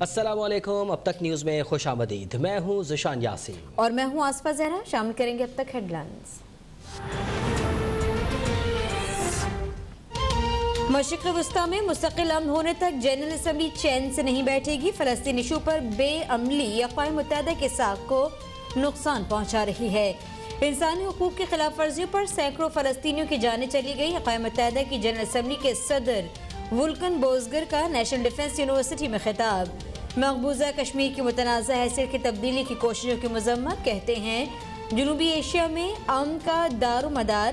अस्सलामुअलैकुम। अब तक न्यूज़ में खुश आमदीद। मैं हूँ ज़िशान यासीन और मैं हूँ आसफा जहरा। शामिल करेंगे अब तक हेडलाइंस। मशरिक़ वस्ता में मुस्तकिल अमन होने तक जनरल असम्बली चैन से नहीं बैठेगी। फ़लस्तीन इशू पर बेअमली अक़वाम मुत्तहिदा के साख को नुकसान पहुँचा रही है। इंसानी हुकूक की खिलाफ वर्जियों पर सैकड़ों फ़लस्तीनियों की जानें चली गई। अक़वाम मुत्तहिदा की जनरल असम्बली के सदर वुल्कन बोजगर का नेशनल डिफेंस यूनिवर्सिटी में खिताब। मकबूजा कश्मीर की मुतनाज़ा हैसियत की तब्दीली की कोशिशों की मज़म्मत। कहते हैं जनूबी एशिया में अमन का दारोमदार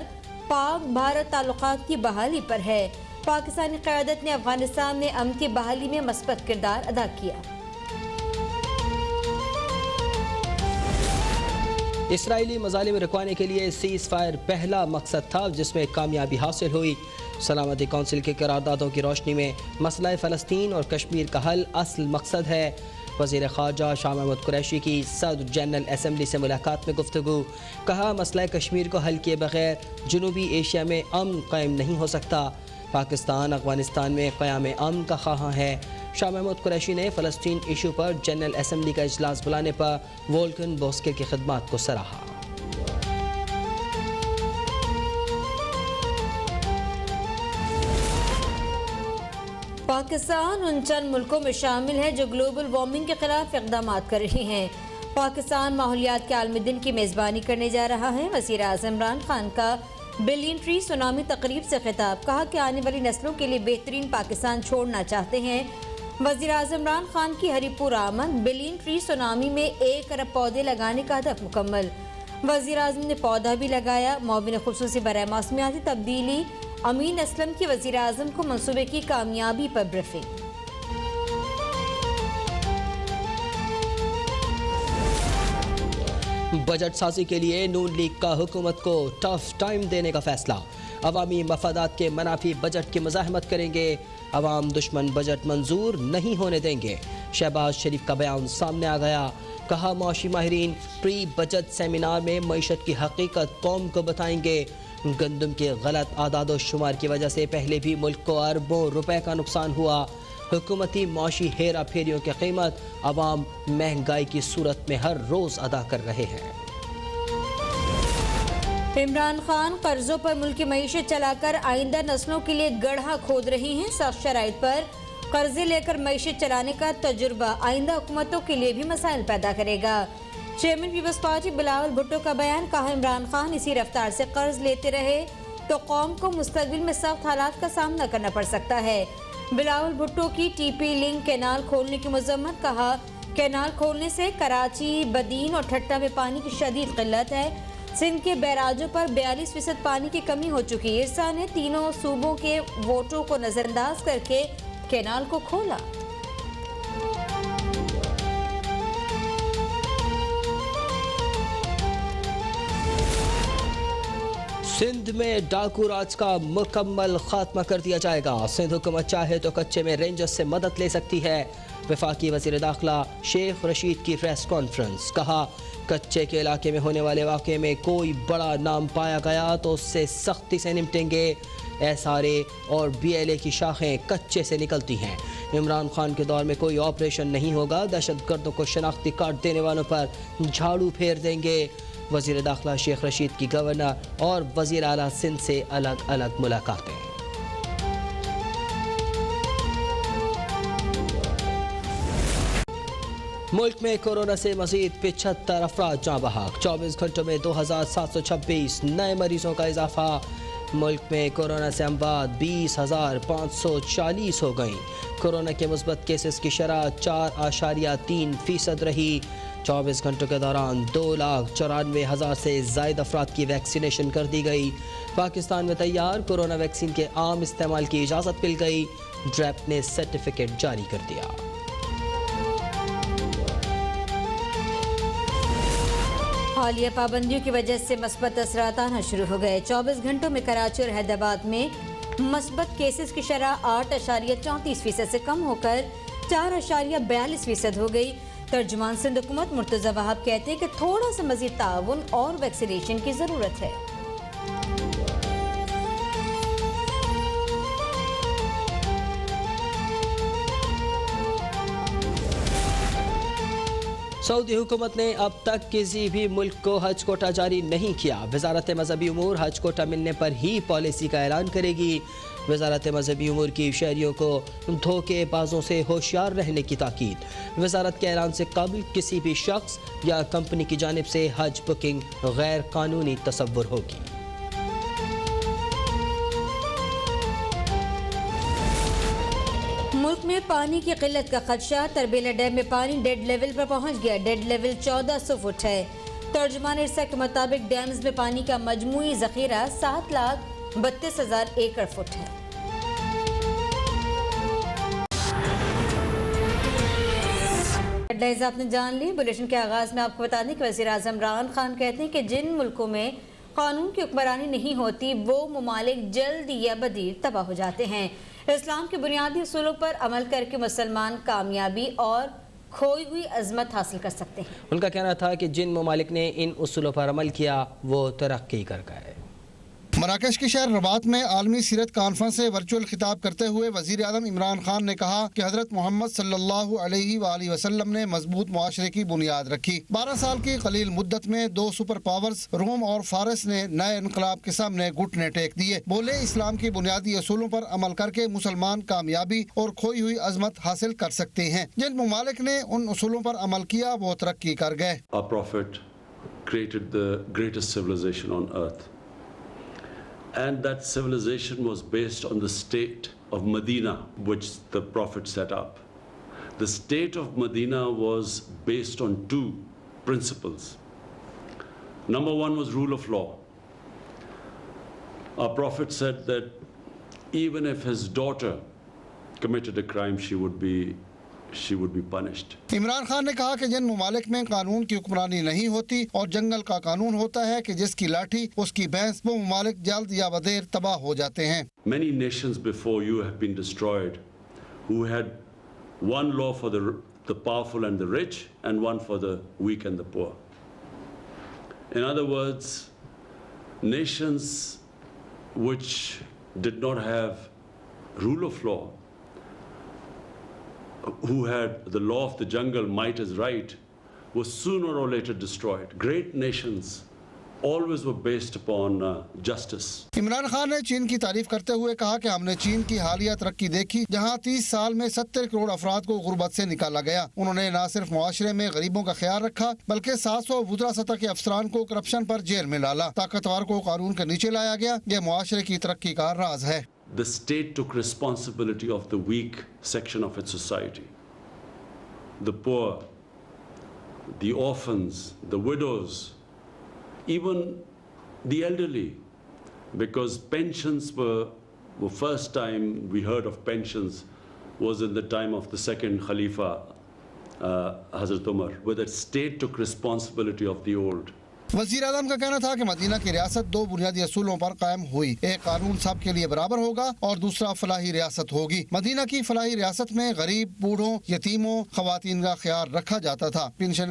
पाक भारत ताल्लुकात की बहाली पर है। पाकिस्तानी क़यादत ने अफगानिस्तान में अमन की बहाली में मस्बत किरदार अदा किया। इसराइली मज़ालिम रुकवाने के लिए सीज़ फायर पहला मकसद था जिसमें कामयाबी हासिल हुई। सलामती कौंसिल के करारदादों की रोशनी में मसला फ़लस्तीन और कश्मीर का हल असल मकसद है। वज़ीर ख़ारजा शाह महमूद कुरैशी की सदर जनरल असम्बली से मुलाकात में गुफ्तगू। कहा मसला कश्मीर को हल किए बगैर जनूबी एशिया में अमन कायम नहीं हो सकता। पाकिस्तान अफगानिस्तान में क़याम अमन का ख़्वाह है। शाह महमूद कुरैशी ने फ़लस्तीन इशू पर जनरल असम्बली का इजलास बुलाने पर वोल्कन बोस्कर की खिदमात को सराहा। पाकिस्तान उन चंद मुल्कों में शामिल है जो ग्लोबल वार्मिंग के खिलाफ इक़दाम कर रहे हैं। पाकिस्तान माहौलियात के आलमी दिन की मेज़बानी करने जा रहा है। वज़ीर आज़म इमरान खान का बिलियन ट्री सुनामी तकरीब से खिताब। कहा कि आने वाली नस्लों के लिए बेहतरीन पाकिस्तान छोड़ना चाहते हैं। वज़ीर आज़म इमरान खान की हरीपुर आमद। बिलियन ट्री सुनामी में 1 अरब पौधे लगाने का हदफ मुकम्मल। वज़ीर आज़म ने पौधा भी लगाया। मुआविन खुसूसी बराए मौसमियाती तब्दीली अमीन असलम की वज़ीर आज़म को मंसूबे की कामयाबी पर ब्रीफिंग। बजट साजी के लिए नून लीग का हुकूमत को टफ टाइम देने का फैसला। अवामी मफादात के मनाफी बजट की मज़ाहमत करेंगे। अवाम दुश्मन बजट मंजूर नहीं होने देंगे। शहबाज शरीफ का बयान सामने आ गया। कहा मौशी माहिरीन प्री बजट सेमिनार में मईशत की हकीकत कौम को बताएंगे। गंदम के गलत आदाद शुमार की वजह से पहले भी मुल्क को अरबों रुपए का नुकसान हुआ। हुकूमती मौशी हेरा फेरियों की कीमत अवाम महंगाई की सूरत में हर रोज अदा कर रहे हैं। इमरान खान कर्जों पर मुल्क की मईशत चलाकर आइंदा नस्लों के लिए गड्ढा खोद रही हैं। सख्त शराइत पर कर्जे लेकर मईशत चलाने का तजुर्बा आइंदा हुकूमतों के लिए भी मसाइल पैदा करेगा। Chairman peoples party Bilawal Bhutto का बयान। कहा इमरान खान इसी रफ्तार से कर्ज लेते रहे तो कौम को मुस्तकबिल में सख्त हालात का सामना करना पड़ सकता है। बिलावल भुट्टो की टीपी लिंक कैनाल खोलने की मजम्मत। कहा कैनाल खोलने से कराची, बदीन और ठट्टा में पानी की शदीद किल्लत है। सिंध के बैराजों पर 42% पानी की कमी हो चुकी है। इरसा ने तीनों सूबों के वोटों को नजरअंदाज करके कैनाल को खोला। सिंध में डाकू राज का मुकम्मल खात्मा कर दिया जाएगा। सिंध हुकूमत चाहे तो कच्चे में रेंजर्स से मदद ले सकती है। वफाकी वज़ीर दाखिला शेख रशीद की प्रेस कॉन्फ्रेंस। कहा कच्चे के इलाके में होने वाले वाक़े में कोई बड़ा नाम पाया गया तो उससे सख्ती से निपटेंगे। SRA और BLA की शाखें कच्चे से निकलती हैं। इमरान खान के दौर में कोई ऑपरेशन नहीं होगा। दहशतगर्दों को शनाख्ती कार्ड देने वालों पर झाड़ू फेर देंगे। वज़ीर दाखिला शेख रशीद की गवर्नर और वज़ीर आला सिंध से अलग अलग मुलाकातें। मुल्क में कोरोना से मजीद 75 अफराद जाँ बहक। 24 घंटों में 2726 नए मरीजों का इजाफा। मुल्क में कोरोना से अमवात 20,540 हो गई। कोरोना के मुस्बत केसेस की शरह 4.3% रही। 24 घंटों के दौरान 2,94,000 से ज़ायद अफराद की वैक्सीनेशन कर दी गई। पाकिस्तान में तैयार कोरोना वैक्सीन के आम इस्तेमाल की इजाज़त मिल गई। ड्रैप ने सर्टिफिकेट जारी कर दिया। हालिया पाबंदियों की वजह से मस्बत असरात आना शुरू हो गए। 24 घंटों में कराची और हैदराबाद में मस्बत केसेस की शरह 8.34% से कम होकर 4.42% हो गई। तर्जुमान सिंध हुकूमत मुर्तज़ा वहाब कहते हैं कि थोड़ा सा मज़ीद ताउन और वैक्सीनेशन की ज़रूरत है। सऊदी हुकूमत ने अब तक किसी भी मुल्क को हज कोटा जारी नहीं किया। वजारत मजहबी उमूर हज कोटा मिलने पर ही पॉलिसी का ऐलान करेगी। वजारत मजहबी उमूर की शहरियों को धोखेबाजों से होशियार रहने की ताकीद। वजारत के ऐलान से कबल किसी भी शख्स या कंपनी की जानिब से हज बुकिंग गैर कानूनी तसव्वुर होगी। मुल्क में पानी की किल्लत का खदशा। तरबेला डैम में पानी डेड लेवल पर पहुंच गया। डेड लेवल 1400 फुट है। तर्जुमान इरसा के मुताबिक डैम्स में पानी का मजमूई जखीरा 7,32,000 एकड़ फुट है। हेडलाइंस आपने जान ली। बुलेटिन के आगाज में आपको बता दें कि वज़ीर आज़म इमरान खान कहते हैं कि जिन मुल्कों में कानून की हुक्मरानी नहीं होती वो ममालिक जल्द या बदीर तबाह हो जाते हैं। इस्लाम के बुनियादी असूलों पर अमल करके मुसलमान कामयाबी और खोई हुई अजमत हासिल कर सकते हैं। उनका कहना था कि जिन ममालिक ने इन उसूलों पर अमल किया वो तरक्की कर गए। मराकश के शहर रबात में आलमी सीरत कॉन्फ्रेंस से वर्चुअल खिताब करते हुए वज़ीर आज़म इमरान खान ने कहा कि हज़रत मोहम्मद सल्लल्लाहु अलैहि वसल्लम ने मजबूत मुआशरे की बुनियाद रखी। 12 साल की कलील मुद्दत में 2 सुपर पावर्स रोम और फारस ने नए इनकलाब के सामने घुटने टेक दिए। बोले इस्लाम के बुनियादी असूलों पर अमल करके मुसलमान कामयाबी और खोई हुई अजमत हासिल कर सकते हैं। जिन ममालिक ने उन उसूलों पर अमल किया वो तरक्की कर गए। Our Prophet created the greatest civilization on earth. And that civilization was based on the state of Medina, which the Prophet set up. The state of Medina was based on 2 principles. Number 1 was rule of law. Our Prophet said that even if his daughter committed a crime, she would be punished. Imran Khan ने कहा कि जिन ममालिक में कानून की हुक्मरानी नहीं होती और जंगल का कानून होता है कि जिसकी लाठी उसकी भैंस, वो ममालिक जल्द या बदेर तबाह हो जाते हैं। Many nations before you have been destroyed who had one law for the powerful and the rich and one for the weak and the poor. In other words, nations which did not have rule of law, who had the law of the jungle, might is right, was sooner or later destroyed. Great nations always were based upon justice. Imran Khan ने चीन की तारीफ करते हुए कहा कि हमने चीन की हालिया तरक्की देखी जहां 30 साल में 70 करोड़ अफराद को गुर्बत से निकाला गया। उन्होंने न सिर्फ मुआशरे में गरीबों का ख्याल रखा बल्कि 700 वुज़रा सतह के अफसरान को करप्शन पर जेल में डाला। ताकतवर को कानून के नीचे लाया गया। यह मुआशरे की तरक्की का राज है। The state took responsibility of the weak section of its society. The poor, the orphans, the widows, even the elderly, because pensions were first time we heard of pensions was in the time of the second Khalifa, Hazrat Umar, where the state took responsibility of the old. वज़ीर आज़म का कहना था कि Medina की रियासत 2 बुनियादी असूलों पर कायम हुई। एक कानून सब के लिए बराबर होगा और दूसरा फलाही रियासत होगी। मदीना की फलाही रियासत में गरीब, बूढ़ों, यतीमों, खवातीन का ख्याल रखा जाता था। पेंशन